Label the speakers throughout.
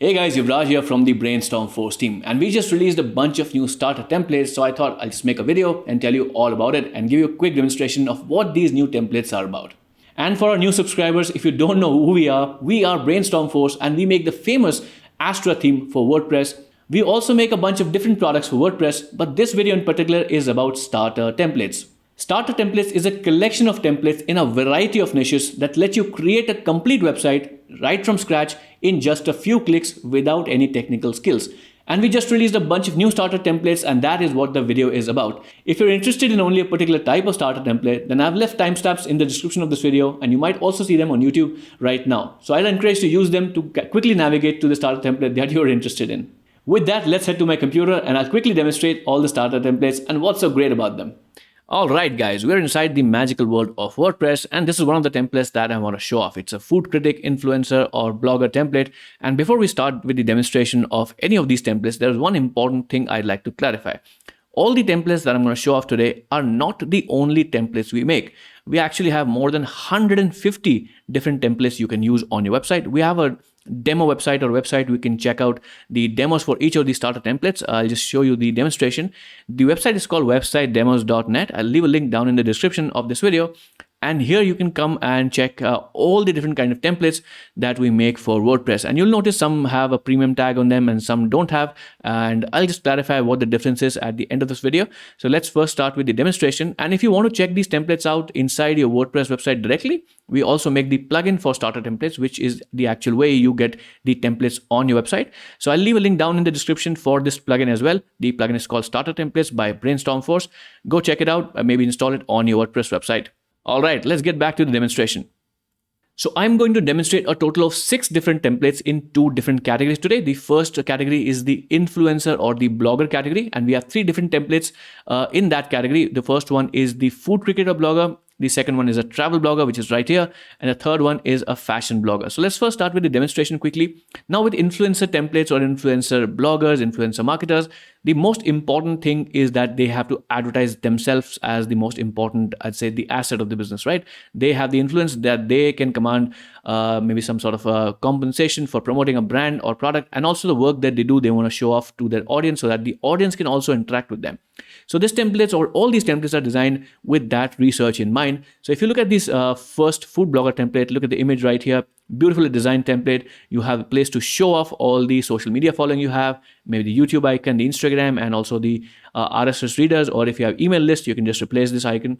Speaker 1: Hey guys, Yuvraj here from the Brainstorm Force team, and we just released a bunch of new starter templates, so I thought I'll just make a video and tell you all about it and give you a quick demonstration of what these new templates are about. And for our new subscribers, if you don't know who we are Brainstorm Force and we make the famous Astra theme for WordPress. We also make a bunch of different products for WordPress, but this video in particular is about starter templates. Starter templates is a collection of templates in a variety of niches that let you create a complete website right from scratch in just a few clicks without any technical skills. And we just released a bunch of new starter templates, and that is what the video is about. If you're interested in only a particular type of starter template, then I've left timestamps in the description of this video, and you might also see them on YouTube right now. So I'd encourage you to use them to quickly navigate to the starter template that you're interested in. With that, let's head to my computer and I'll quickly demonstrate all the starter templates and what's so great about them. Alright guys, we're inside the magical world of WordPress, and this is one of the templates that I want to show off. It's a food critic, influencer or blogger template. And before we start with the demonstration of any of these templates, there's one important thing I'd like to clarify. All the templates that I'm going to show off today are not the only templates we make. We actually have more than 150 different templates you can use on your website. We have a demo website or website. We can check out the demos for each of these starter templates. I'll just show you the demonstration. The website is called websitedemos.net. I'll leave a link down in the description of this video. And here you can come and check all the different kind of templates that we make for WordPress. And you'll notice some have a premium tag on them and some don't have. And I'll just clarify what the difference is at the end of this video. So let's first start with the demonstration. And if you want to check these templates out inside your WordPress website directly, we also make the plugin for starter templates, which is the actual way you get the templates on your website. So I'll leave a link down in the description for this plugin as well. The plugin is called Starter Templates by Brainstorm Force. Go check it out, maybe install it on your WordPress website. All right, let's get back to the demonstration. So I'm going to demonstrate a total of 6 different templates in 2 different categories today. The first category is the influencer or the blogger category, and we have 3 different templates in that category. The first one is the food cricketer blogger. The second one is a travel blogger, which is right here. And the third one is a fashion blogger. So let's first start with the demonstration quickly. Now with influencer templates or influencer bloggers, influencer marketers, the most important thing is that they have to advertise themselves as the most important, I'd say, the asset of the business, right? They have the influence that they can command maybe some sort of compensation for promoting a brand or product, and also the work that they do, they want to show off to their audience so that the audience can also interact with them. So these templates or all these templates are designed with that research in mind. So if you look at this first food blogger template, look at the image right here, beautifully designed template. You have a place to show off all the social media following you have, maybe the YouTube icon, the Instagram, and also the RSS readers, or if you have email list, you can just replace this icon.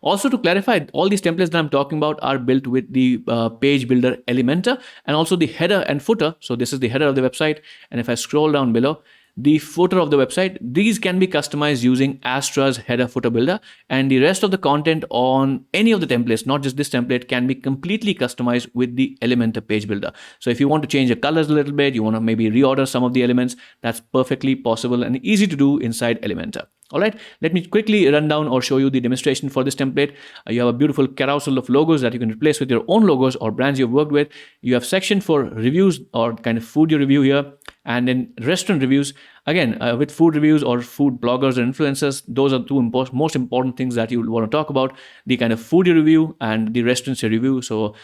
Speaker 1: Also, to clarify, all these templates that I'm talking about are built with the page builder Elementor and also the header and footer. So this is the header of the website. And if I scroll down below, the footer of the website, these can be customized using Astra's header footer builder, and the rest of the content on any of the templates, not just this template, can be completely customized with the Elementor page builder. So if you want to change the colors a little bit, you want to maybe reorder some of the elements, that's perfectly possible and easy to do inside Elementor. All right, let me quickly run down or show you the demonstration for this template. You have a beautiful carousel of logos that you can replace with your own logos or brands you've worked with. You have section for reviews or kind of food you review here, and then restaurant reviews. Again, with food reviews or food bloggers or influencers, those are 2 most important things that you want to talk about: the kind of food you review and the restaurants you review. So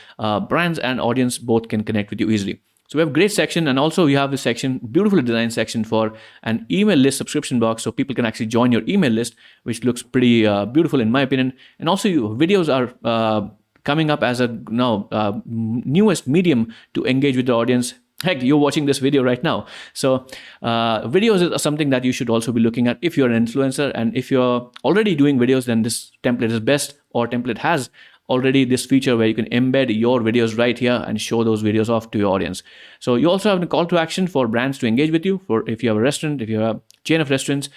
Speaker 1: brands and audience both can connect with you easily. So we have a great section, and also you have this section, beautifully designed section for an email list subscription box, so people can actually join your email list, which looks pretty beautiful in my opinion. And also your videos are coming up as a now newest medium to engage with the audience. Heck, you're watching this video right now. So videos is something that you should also be looking at if you're an influencer, and if you're already doing videos, then this template is best, or template has already this feature where you can embed your videos right here and show those videos off to your audience. So you also have a call to action for brands to engage with you. For if you have a restaurant, if you have a chain of restaurants,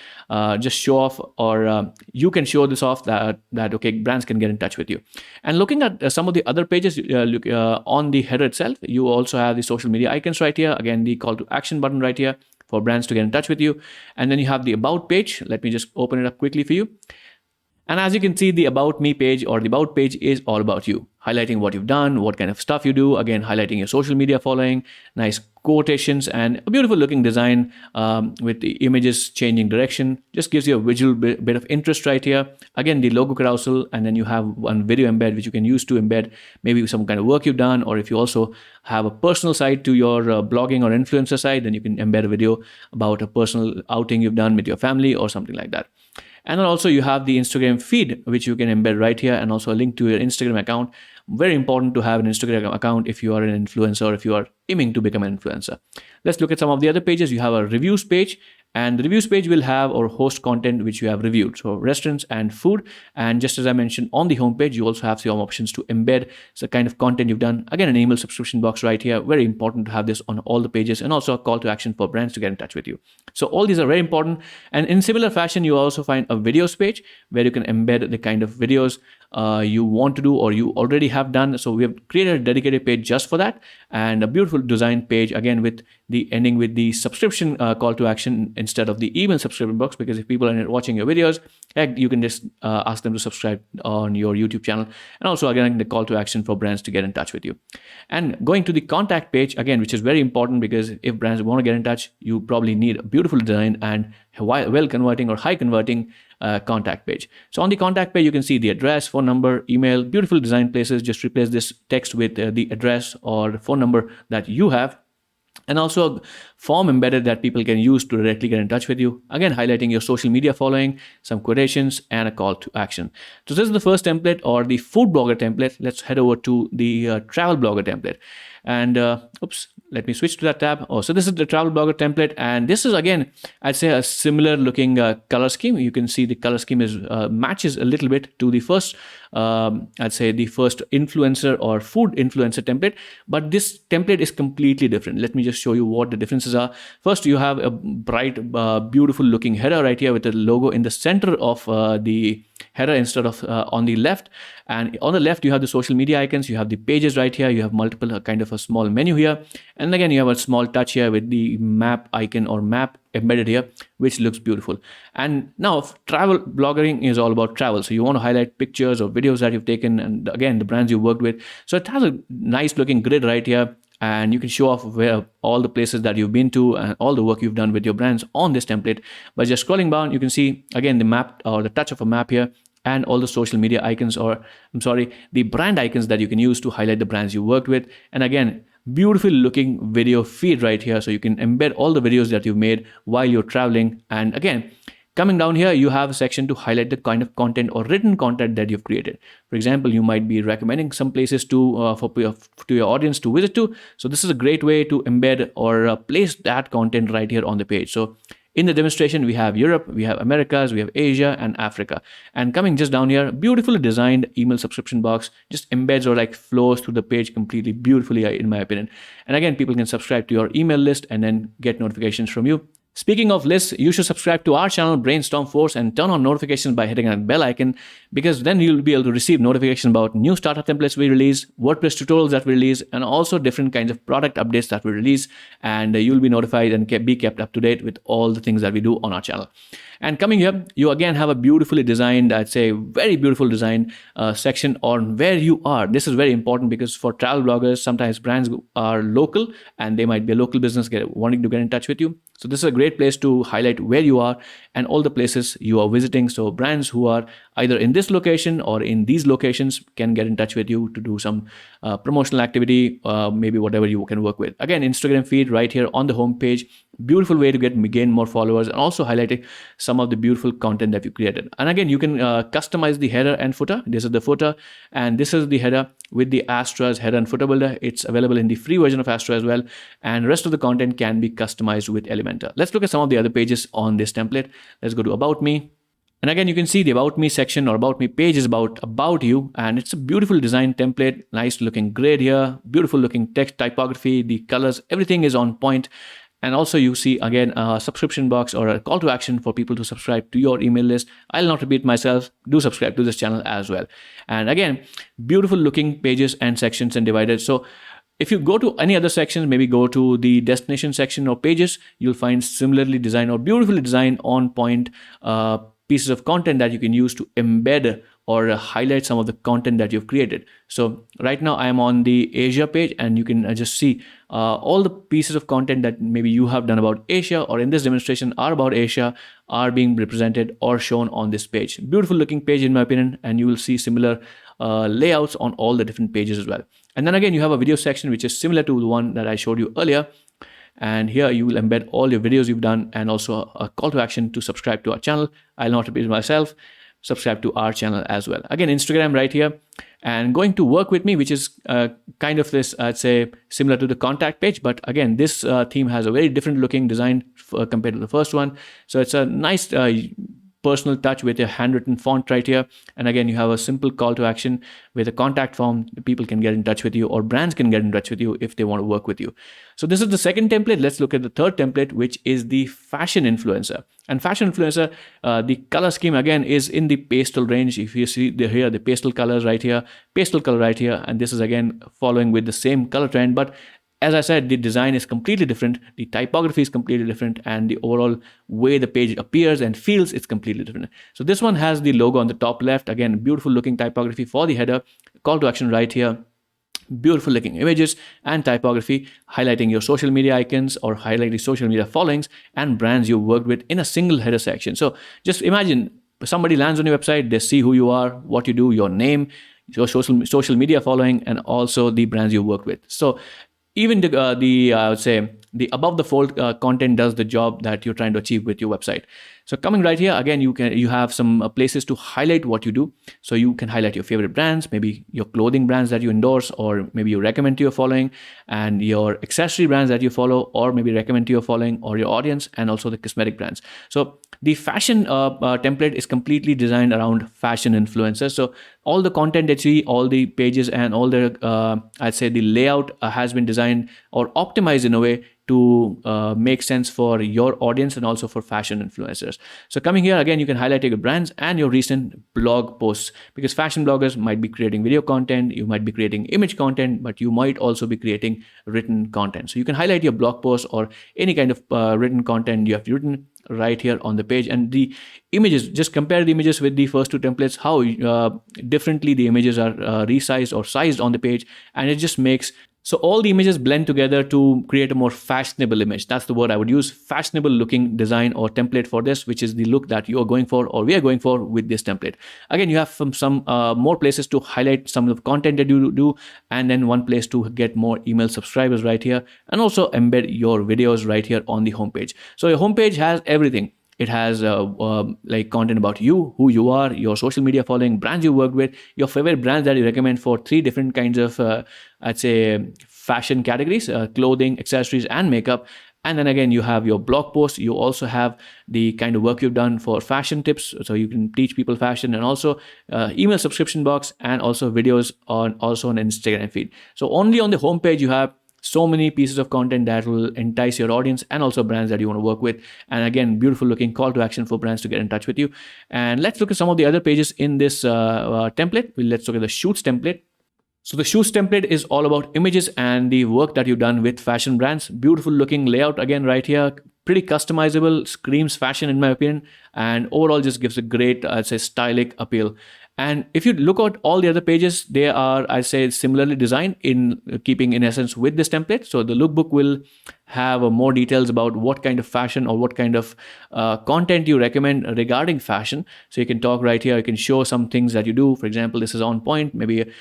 Speaker 1: just show off, or you can show this off that okay, brands can get in touch with you. And looking at some of the other pages, on the header itself, you also have the social media icons right here. Again, the call to action button right here for brands to get in touch with you. And then you have the about page. Let me just open it up quickly for you. And as you can see, the About Me page or the About page is all about you, highlighting what you've done, what kind of stuff you do, again, highlighting your social media following, nice quotations, and a beautiful looking design with the images changing direction. Just gives you a visual bit of interest right here. Again, the logo carousel, and then you have one video embed, which you can use to embed maybe some kind of work you've done, or if you also have a personal side to your blogging or influencer side, then you can embed a video about a personal outing you've done with your family or something like that. And then also you have the Instagram feed, which you can embed right here, and also a link to your Instagram account. Very important to have an Instagram account if you are an influencer or if you are aiming to become an influencer. Let's look at some of the other pages. You have a reviews page, and the reviews page will have or host content which you have reviewed, so restaurants and food. And just as I mentioned on the homepage, you also have some options to embed the kind of content you've done. Again, an email subscription box right here. Very important to have this on all the pages, and also a call to action for brands to get in touch with you. So all these are very important. And in similar fashion, you also find a videos page where you can embed the kind of videos you want to do or you already have done. So we have created a dedicated page just for that, and a beautiful design page, again with the ending with the subscription call to action instead of the email subscription box, because if people are watching your videos, heck, you can just ask them to subscribe on your YouTube channel. And also again, the call to action for brands to get in touch with you. And going to the contact page, again, which is very important, because if brands want to get in touch, you probably need a beautiful design and well converting or high converting contact page. So on the contact page, you can see the address, phone number, email, beautiful design places. Just replace this text with the address or the phone number that you have. And also a form embedded that people can use to directly get in touch with you. Again, highlighting your social media following, some quotations, and a call to action. So this is the first template, or the food blogger template. Let's head over to the travel blogger template. And let me switch to that tab. So this is the travel blogger template, and this is, again, I'd say a similar looking color scheme. You can see the color scheme is matches a little bit to the first, I'd say the first influencer or food influencer template, but this template is completely different. Let me just show you what the differences are. First, you have a bright, beautiful looking header right here with the logo in the center of the header instead of on the left. And on the left, you have the social media icons, you have the pages right here, you have multiple kind of a small menu here. And again, you have a small touch here with the map icon or map embedded here, which looks beautiful. And now travel blogging is all about travel. So you want to highlight pictures or videos that you've taken, and again, the brands you worked with. So it has a nice looking grid right here, and you can show off where all the places that you've been to and all the work you've done with your brands on this template. By just scrolling down, you can see again the map or the touch of a map here, and all the social media icons, or the brand icons that you can use to highlight the brands you worked with. And again, beautiful looking video feed right here, so you can embed all the videos that you've made while you're traveling. And again, coming down here, you have a section to highlight the kind of content or written content that you've created. For example, you might be recommending some places to your audience to visit to. So this is a great way to embed or place that content right here on the page. So in the demonstration, we have Europe, we have Americas, we have Asia and Africa. And coming just down here, beautifully designed email subscription box just embeds or like flows through the page completely beautifully, in my opinion. And again, people can subscribe to your email list and then get notifications from you. Speaking of lists, you should subscribe to our channel Brainstorm Force and turn on notifications by hitting that bell icon, because then you'll be able to receive notifications about new starter templates we release, WordPress tutorials that we release, and also different kinds of product updates that we release. And you'll be notified and be kept up to date with all the things that we do on our channel. And coming here, you again have a beautifully designed, I'd say very beautiful design section on where you are. This is very important because for travel bloggers, sometimes brands are local and they might be a local business wanting to get in touch with you. So this is a great place to highlight where you are and all the places you are visiting. So brands who are either in this location or in these locations can get in touch with you to do some promotional activity, maybe whatever you can work with. Again, Instagram feed right here on the home page. Beautiful way to gain more followers, and also highlighting some of the beautiful content that you created. And again, you can customize the header and footer. This is the footer, and this is the header with the Astra's header and footer builder. It's available in the free version of Astra as well, and rest of the content can be customized with Elementor. Let's look at some of the other pages on this template. Let's go to About Me. And again, you can see the About Me section or About Me page is about you, and it's a beautiful design template, nice looking grid here, beautiful looking text typography, the colors, everything is on point. And also you see again a subscription box or a call to action for people to subscribe to your email list. I'll not repeat myself, do subscribe to this channel as well. And again, beautiful looking pages and sections and divided. So if you go to any other sections, maybe go to the destination section or pages, you'll find similarly designed or beautifully designed on point pieces of content that you can use to embed or highlight some of the content that you've created. So right now I am on the Asia page, and you can just see all the pieces of content that maybe you have done about Asia, or in this demonstration are about Asia, are being represented or shown on this page. Beautiful looking page in my opinion, and you will see similar layouts on all the different pages as well. And then again, you have a video section which is similar to the one that I showed you earlier. And here you will embed all your videos you've done, and also a call to action to subscribe to our channel. I'll not repeat myself. Subscribe to our channel as well. Again, Instagram right here, and going to work with me, which is kind of this, I'd say, similar to the contact page, but again, this theme has a very different looking design compared to the first one. So it's a nice personal touch with a handwritten font right here. And again, you have a simple call to action with a contact form. People can get in touch with you, or brands can get in touch with you if they want to work with you. So this is the second template. Let's look at the third template, which is the fashion influencer. And fashion influencer, the color scheme again is in the pastel range. If you see here, the pastel colors right here, pastel color right here, and this is again following with the same color trend, but as I said, the design is completely different, the typography is completely different, and the overall way the page appears and feels is completely different. So this one has the logo on the top left. Again, beautiful looking typography for the header, call to action right here, beautiful looking images and typography highlighting your social media icons or highlighting social media followings and brands you worked with in a single header section. So just imagine somebody lands on your website, they see who you are, what you do, your name, your social media following, and also the brands you worked with. So even the I would say the above the fold content does the job that you're trying to achieve with your website. So coming right here, again, you have some places to highlight what you do. So you can highlight your favorite brands, maybe your clothing brands that you endorse, or maybe you recommend to your following, and your accessory brands that you follow, or maybe recommend to your following or your audience, and also the cosmetic brands. So the fashion template is completely designed around fashion influencers. So all the content that you see, all the pages, and all the I'd say the layout has been designed or optimized in a way to make sense for your audience and also for fashion influencers. So coming here, again, you can highlight your brands and your recent blog posts, because fashion bloggers might be creating video content, you might be creating image content, but you might also be creating written content. So you can highlight your blog posts or any kind of written content you have written right here on the page. And the images, just compare the images with the first two templates, how differently the images are resized or sized on the page, and it just makes so all the images blend together to create a more fashionable image. That's the word I would use, fashionable looking design or template for this, which is the look that you are going for or we are going for with this template. Again, you have some more places to highlight some of the content that you do, and then one place to get more email subscribers right here, and also embed your videos right here on the homepage. So your homepage has everything. It has like content about you, who you are, your social media following, brands you worked with, your favorite brands that you recommend for 3 different kinds of, I'd say, fashion categories, clothing, accessories, and makeup. And then again, you have your blog posts. You also have the kind of work you've done for fashion tips. So you can teach people fashion, and also email subscription box, and also videos on also an Instagram feed. So only on the homepage, you have so many pieces of content that will entice your audience and also brands that you want to work with. And again, beautiful looking call to action for brands to get in touch with you. And let's look at some of the other pages in this template. Let's look at the shoots template. So the shoots template is all about images and the work that you've done with fashion brands. Beautiful looking layout again right here. Pretty customizable, screams fashion in my opinion, and overall just gives a great, I'd say, stylic appeal. And if you look at all the other pages, they are, I'd say, similarly designed in keeping in essence with this template. So the lookbook will have more details about what kind of fashion or what kind of content you recommend regarding fashion. So you can talk right here, you can show some things that you do. For example, this is on point. Maybe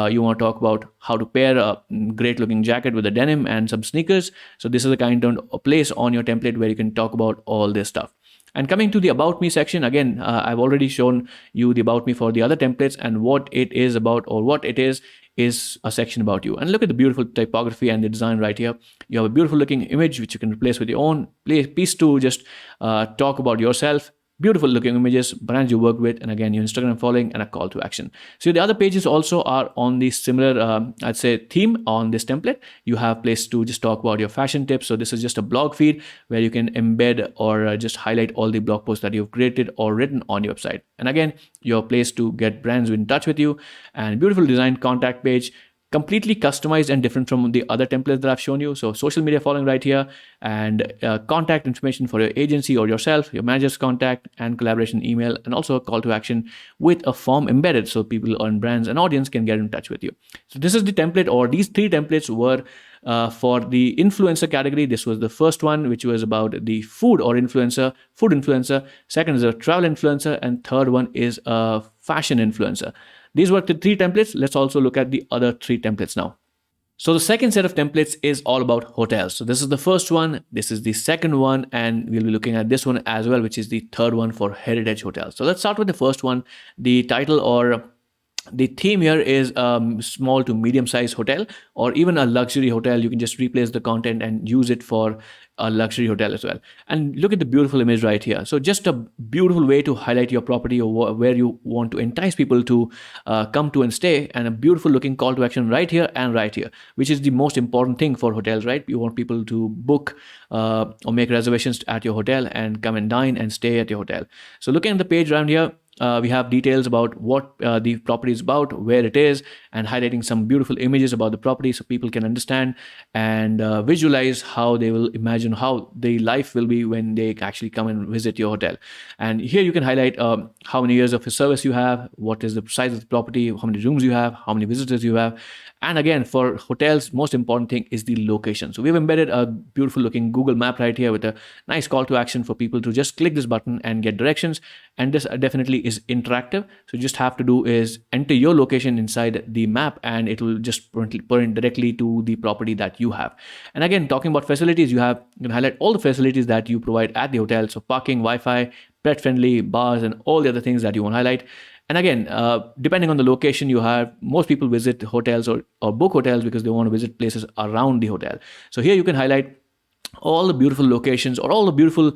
Speaker 1: you want to talk about how to pair a great looking jacket with a denim and some sneakers. So this is the kind of place on your template where you can talk about all this stuff. And coming to the About Me section, again, I've already shown you the About Me for the other templates, and what it is about, or what it is a section about you. And look at the beautiful typography and the design right here. You have a beautiful looking image which you can replace with your own piece to just talk about yourself. Beautiful looking images, brands you work with, and again, your Instagram following, and a call to action. So the other pages also are on the similar, I'd say, theme on this template. You have place to just talk about your fashion tips. So this is just a blog feed where you can embed or just highlight all the blog posts that you've created or written on your website. And again, your place to get brands in touch with you, and beautiful design contact page, completely customized and different from the other templates that I've shown you. So social media following right here, and contact information for your agency or yourself, your manager's contact, and collaboration email, and also a call to action with a form embedded so people and brands and audience can get in touch with you. So this is the template, or these 3 templates were for the influencer category. This was the first one, which was about the food influencer. Second is a travel influencer, and third one is a fashion influencer. These were the 3 templates. Let's also look at the other 3 templates now. So the second set of templates is all about hotels. So this is the first one, this is the second one, and we'll be looking at this one as well, which is the third one for heritage hotels. So let's start with the first one. The title or the theme here is small to medium-sized hotel, or even a luxury hotel. You can just replace the content and use it for a luxury hotel as well. And look at the beautiful image right here. So just a beautiful way to highlight your property or where you want to entice people to come to and stay, and a beautiful looking call to action right here and right here, which is the most important thing for hotels, right? You want people to book or make reservations at your hotel and come and dine and stay at your hotel. So looking at the page around here, we have details about what the property is about, where it is, and highlighting some beautiful images about the property so people can understand and visualize how they will imagine how the life will be when they actually come and visit your hotel. And here you can highlight how many years of service you have, what is the size of the property, how many rooms you have, how many visitors you have. And again, for hotels, most important thing is the location. So we've embedded a beautiful looking Google map right here with a nice call to action for people to just click this button and get directions. And this definitely is interactive. So you just have to do is enter your location inside the map, and it will just point directly to the property that you have. And again, talking about facilities, you can highlight all the facilities that you provide at the hotel. So parking, Wi-Fi, pet friendly, bars, and all the other things that you want to highlight. And again, depending on the location you have, most people visit hotels or book hotels because they want to visit places around the hotel. So here you can highlight all the beautiful locations or all the beautiful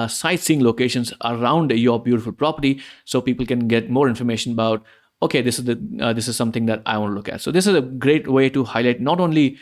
Speaker 1: sightseeing locations around your beautiful property, so people can get more information about, okay, this is something that I want to look at. So this is a great way to highlight not only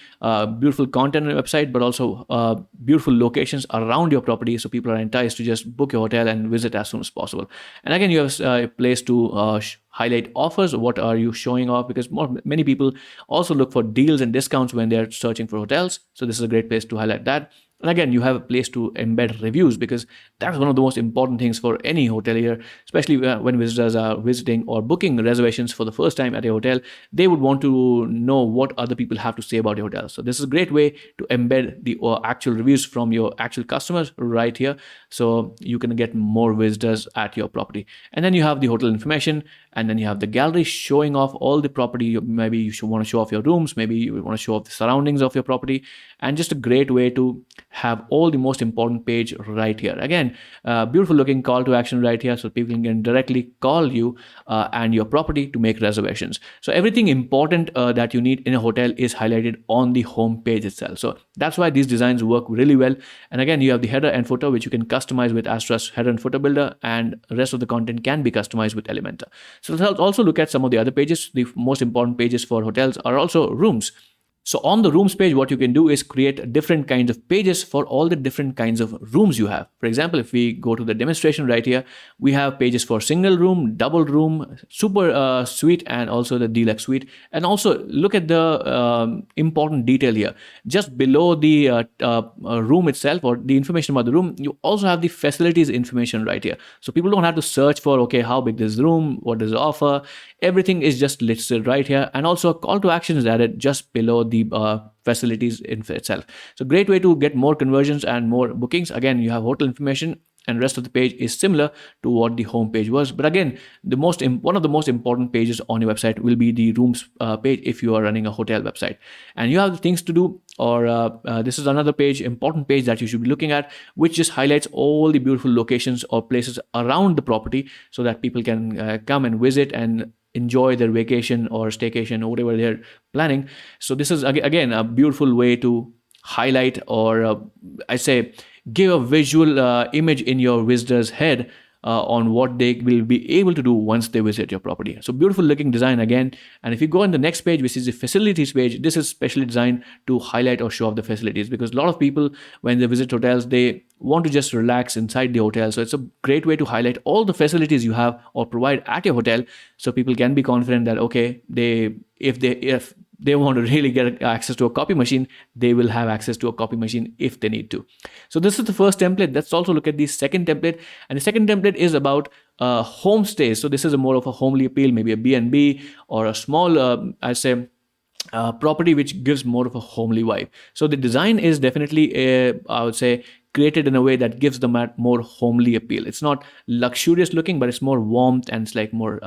Speaker 1: beautiful content on your website, but also beautiful locations around your property, so people are enticed to just book your hotel and visit as soon as possible. And again, you have a place to highlight offers. What are you showing off? Because many people also look for deals and discounts when they're searching for hotels. So this is a great place to highlight that. And again, you have a place to embed reviews, because that's one of the most important things for any hotelier, especially when visitors are visiting or booking reservations for the first time at a hotel. They would want to know what other people have to say about your hotel. So this is a great way to embed the actual reviews from your actual customers right here, so you can get more visitors at your property. And then you have the hotel information, and then you have the gallery showing off all the property. Maybe you should want to show off your rooms, maybe you want to show off the surroundings of your property, and just a great way to have all the most important page right here. Again, beautiful looking call to action right here, so people can directly call you and your property to make reservations. So everything important that you need in a hotel is highlighted on the home page itself. So that's why these designs work really well. And again, you have the header and footer, which you can customize with Astra's header and footer builder, and the rest of the content can be customized with Elementor. So let's also look at some of the other pages. The most important pages for hotels are also rooms. So on the rooms page, what you can do is create different kinds of pages for all the different kinds of rooms you have. For example, if we go to the demonstration right here, we have pages for single room, double room, super suite, and also the deluxe suite. And also look at the important detail here. Just below the room itself, or the information about the room, you also have the facilities information right here. So people don't have to search for, okay, how big this room, what does it offer. Everything is just listed right here. And also a call to action is added just below the facilities itself. So great way to get more conversions and more bookings. Again, you have hotel information, and rest of the page is similar to what the home page was. But again, one of the most important pages on your website will be the rooms page if you are running a hotel website. And you have the things to do, or this is another important page that you should be looking at, which just highlights all the beautiful locations or places around the property, so that people can come and visit and enjoy their vacation or staycation or whatever they're planning. So this is again a beautiful way to highlight, or I say give a visual image in your visitor's head on what they will be able to do once they visit your property. So beautiful looking design again. And if you go on the next page, which is the facilities page, this is specially designed to highlight or show off the facilities, because a lot of people, when they visit hotels, they want to just relax inside the hotel. So it's a great way to highlight all the facilities you have or provide at your hotel, so people can be confident that, okay, if they want to really get access to a copy machine, they will have access to a copy machine if they need to. So this is the first template. Let's also look at the second template. And the second template is about homestays. So this is a more of a homely appeal, maybe a B&B or a small, property which gives more of a homely vibe. So the design is definitely, I would say, created in a way that gives them a more homely appeal. It's not luxurious looking, but it's more warmth and it's like more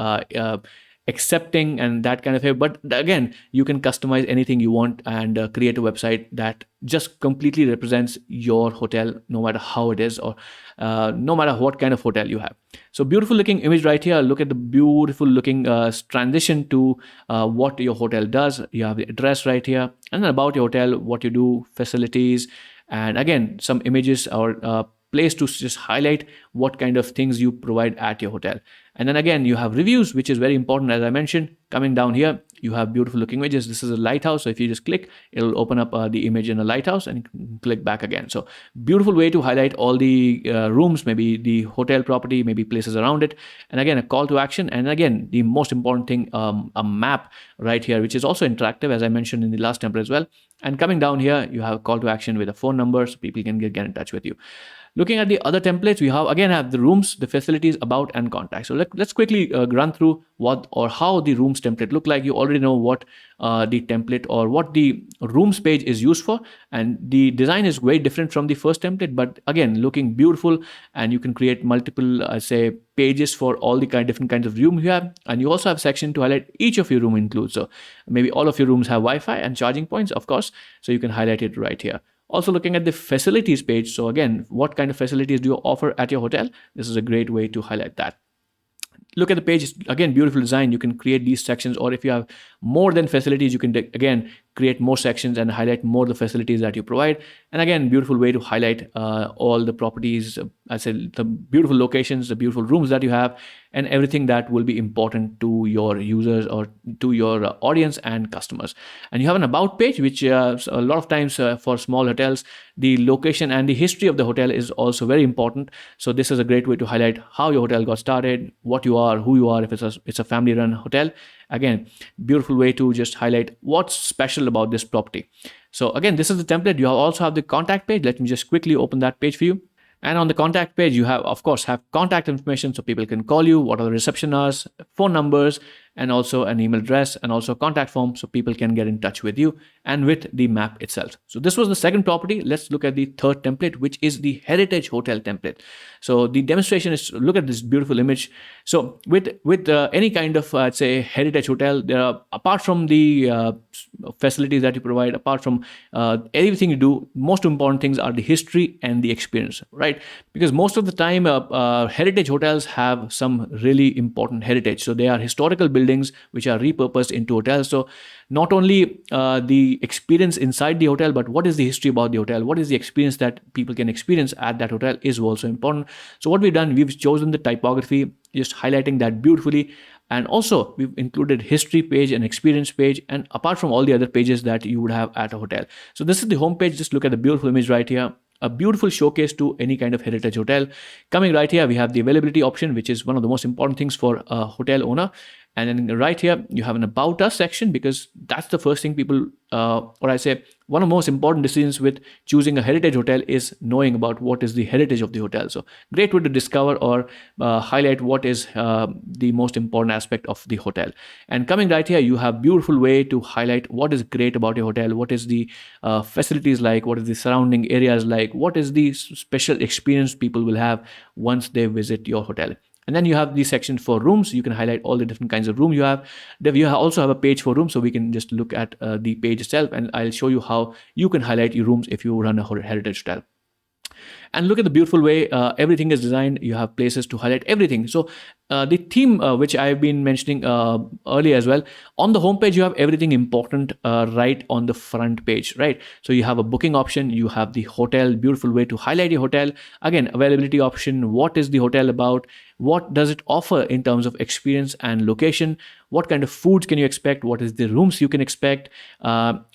Speaker 1: accepting and that kind of thing. But again, you can customize anything you want and create a website that just completely represents your hotel, no matter how it is or no matter what kind of hotel you have. So beautiful looking image right here. Look at the beautiful looking transition to what your hotel does. You have the address right here, and then about your hotel, what you do, facilities, and again, some images or place to just highlight what kind of things you provide at your hotel. And then again, you have reviews, which is very important. As I mentioned, coming down here, you have beautiful looking images. This is a lighthouse. So if you just click, it'll open up the image in a lighthouse and you can click back again. So beautiful way to highlight all the rooms, maybe the hotel property, maybe places around it. And again, a call to action. And again, the most important thing, a map right here, which is also interactive, as I mentioned in the last template as well. And coming down here, you have a call to action with a phone number so people can get in touch with you. Looking at the other templates, we have the rooms, the facilities, about, and contact. So let's quickly run through what or how the rooms template look like. You already know what the template or what the rooms page is used for, and the design is very different from the first template, but again, looking beautiful, and you can create multiple pages for all the different kinds of rooms you have. And you also have a section to highlight each of your room includes. So maybe all of your rooms have Wi-Fi and charging points, of course, so you can highlight it right here. Also looking at the facilities page. So again, what kind of facilities do you offer at your hotel? This is a great way to highlight that. Look at the page. Again, beautiful design. You can create these sections, or if you have more than facilities, you can again create more sections and highlight more the facilities that you provide. And again, beautiful way to highlight all the properties, I said the beautiful locations, the beautiful rooms that you have, and everything that will be important to your users or to your audience and customers. And you have an about page, which a lot of times for small hotels, the location and the history of the hotel is also very important. So this is a great way to highlight how your hotel got started, what you are, who you are, if it's a family run hotel. Again, beautiful way to just highlight what's special about this property. So again, this is the template. You also have the contact page. Let me just quickly open that page for you. And on the contact page, you have, of course, contact information so people can call you, what are the reception hours, phone numbers, and also an email address, and also contact form so people can get in touch with you and with the map itself. So this was the second property. Let's look at the third template, which is the heritage hotel template. So the demonstration is, look at this beautiful image. So with any kind of, I'd say, heritage hotel, there are, apart from the facilities that you provide, apart from everything you do, most important things are the history and the experience, right? Because most of the time, heritage hotels have some really important heritage. So they are historical buildings which are repurposed into hotels. So not only the experience inside the hotel, but what is the history about the hotel? What is the experience that people can experience at that hotel is also important. So what we've done, we've chosen the typography, just highlighting that beautifully. And also we've included history page and experience page, and apart from all the other pages that you would have at a hotel. So this is the home page. Just look at the beautiful image right here. A beautiful showcase to any kind of heritage hotel. Coming right here, we have the availability option, which is one of the most important things for a hotel owner. And then right here, you have an about us section, because that's the first thing people, or I say, one of the most important decisions with choosing a heritage hotel is knowing about what is the heritage of the hotel. So great way to discover or highlight what is the most important aspect of the hotel. And coming right here, you have beautiful way to highlight what is great about your hotel, what is the facilities like, what is the surrounding areas like, what is the special experience people will have once they visit your hotel. And then you have the section for rooms. You can highlight all the different kinds of rooms you have. You also have a page for rooms, so we can just look at the page itself, and I'll show you how you can highlight your rooms if you run a heritage hotel. And look at the beautiful way everything is designed. You have places to highlight everything. So the theme, which I've been mentioning earlier as well, on the homepage, you have everything important right on the front page, right? So you have a booking option, you have the hotel, beautiful way to highlight your hotel. Again, availability option, what is the hotel about? What does it offer in terms of experience and location? What kind of foods can you expect? What is the rooms you can expect?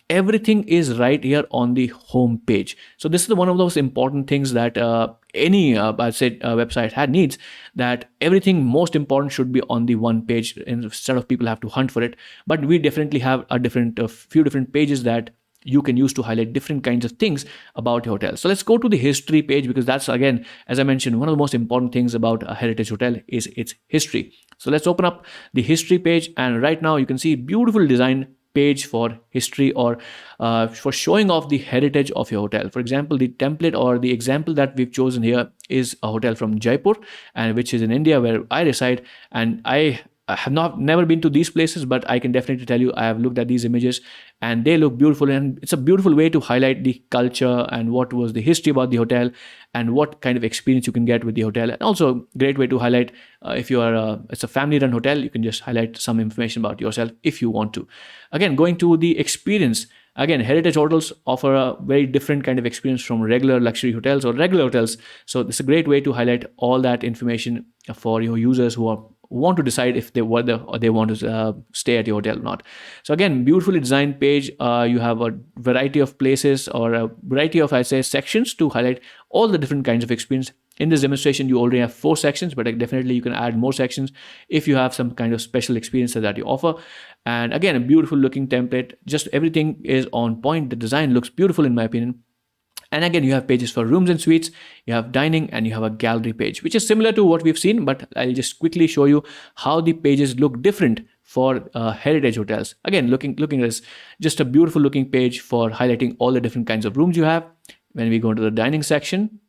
Speaker 1: Everything is right here on the home page. So this is one of those important things that that any website needs, that everything most important should be on the one page instead of people have to hunt for it. But we definitely have a few different pages that you can use to highlight different kinds of things about your hotel. So let's go to the history page, because that's, again, as I mentioned, one of the most important things about a heritage hotel is its history. So let's open up the history page, and right now you can see beautiful design page for history, or for showing off the heritage of your hotel. For example, the template or the example that we've chosen here is a hotel from Jaipur, and which is in India, where I reside. And I have never been to these places, but I can definitely tell you I have looked at these images and they look beautiful, and it's a beautiful way to highlight the culture and what was the history about the hotel and what kind of experience you can get with the hotel. And also great way to highlight, if you are it's a family run hotel, you can just highlight some information about yourself if you want to. Again, going to the experience. Again, heritage hotels offer a very different kind of experience from regular luxury hotels or regular hotels. So this is a great way to highlight all that information for your users who want to decide if they want to stay at your hotel or not. So again, beautifully designed page. You have a variety of places, or a variety of, sections to highlight all the different kinds of experience. In this demonstration, you already have 4 sections, but definitely you can add more sections if you have some kind of special experiences that you offer. And again, a beautiful looking template. Just everything is on point. The design looks beautiful in my opinion. And again, you have pages for rooms and suites, you have dining, and you have a gallery page, which is similar to what we've seen, but I'll just quickly show you how the pages look different for heritage hotels. Again, looking at this, just a beautiful looking page for highlighting all the different kinds of rooms you have. When we go into the dining section,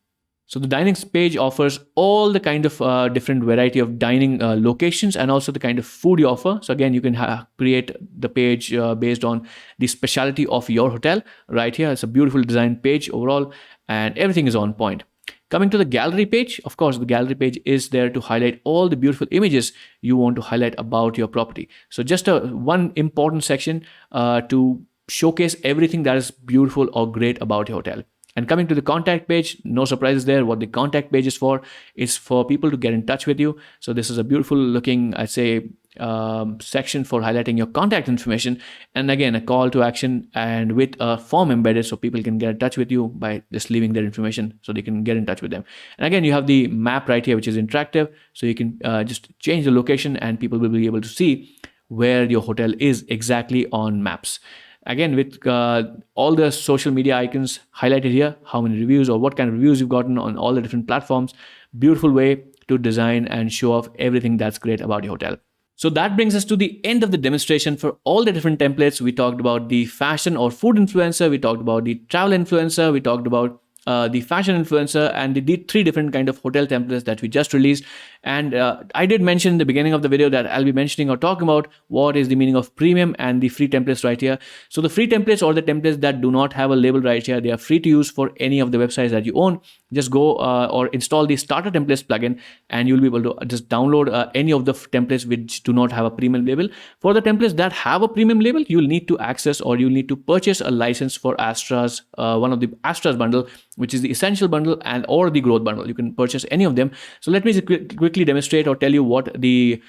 Speaker 1: so the dining page offers all the kind of different variety of dining locations, and also the kind of food you offer. So again, you can create the page based on the specialty of your hotel. Right here, it's a beautiful design page overall, and everything is on point. Coming to the gallery page, of course, the gallery page is there to highlight all the beautiful images you want to highlight about your property. So just one important section to showcase everything that is beautiful or great about your hotel. And coming to the contact page, no surprises there. What the contact page is for people to get in touch with you. So this is a beautiful looking, section for highlighting your contact information. And again, a call to action and with a form embedded, so people can get in touch with you by just leaving their information so they can get in touch with them. And again, you have the map right here, which is interactive. So you can just change the location and people will be able to see where your hotel is exactly on maps. Again, with all the social media icons highlighted here, how many reviews or what kind of reviews you've gotten on all the different platforms. Beautiful way to design and show off everything that's great about your hotel. So that brings us to the end of the demonstration for all the different templates. We talked about the fashion or food influencer, we talked about the travel influencer, we talked about the fashion influencer, and the 3 different kind of hotel templates that we just released. And I did mention in the beginning of the video that I'll be mentioning or talking about what is the meaning of premium and the free templates right here. So the free templates, or the templates that do not have a label right here, they are free to use for any of the websites that you own. Just go or install the starter templates plugin, and you'll be able to just download any of the templates which do not have a premium label. For the templates that have a premium label, you'll need to access, or you'll need to purchase a license for Astra's, one of the Astra's bundle, which is the essential bundle and or the growth bundle. You can purchase any of them. So let me just quickly demonstrate or tell you what the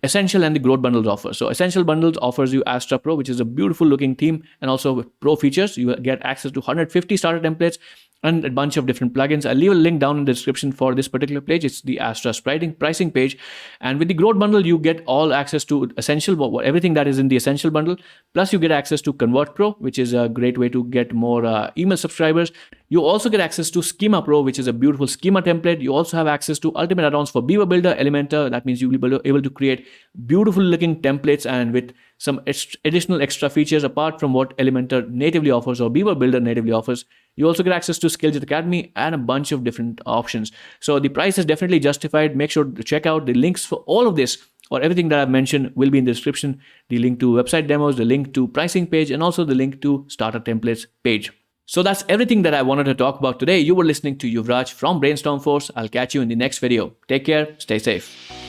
Speaker 1: essential and the growth bundles offer. So essential bundles offers you Astra Pro, which is a beautiful looking theme, and also with pro features. You get access to 150 starter templates and a bunch of different plugins. I'll leave a link down in the description for this particular page. It's the Astra's pricing page. And with the growth bundle, you get all access to essential, everything that is in the essential bundle. Plus you get access to Convert Pro, which is a great way to get more email subscribers. You also get access to Schema Pro, which is a beautiful schema template. You also have access to ultimate add-ons for Beaver Builder, Elementor. That means you'll be able to create beautiful looking templates and with some additional extra features apart from what Elementor natively offers or Beaver Builder natively offers. You also get access to Skilljet Academy and a bunch of different options. So the price is definitely justified. Make sure to check out the links for all of this, or everything that I've mentioned will be in the description. The link to website demos, the link to pricing page, and also the link to starter templates page. So that's everything that I wanted to talk about today. You were listening to Yuvraj from Brainstorm Force. I'll catch you in the next video. Take care. Stay safe.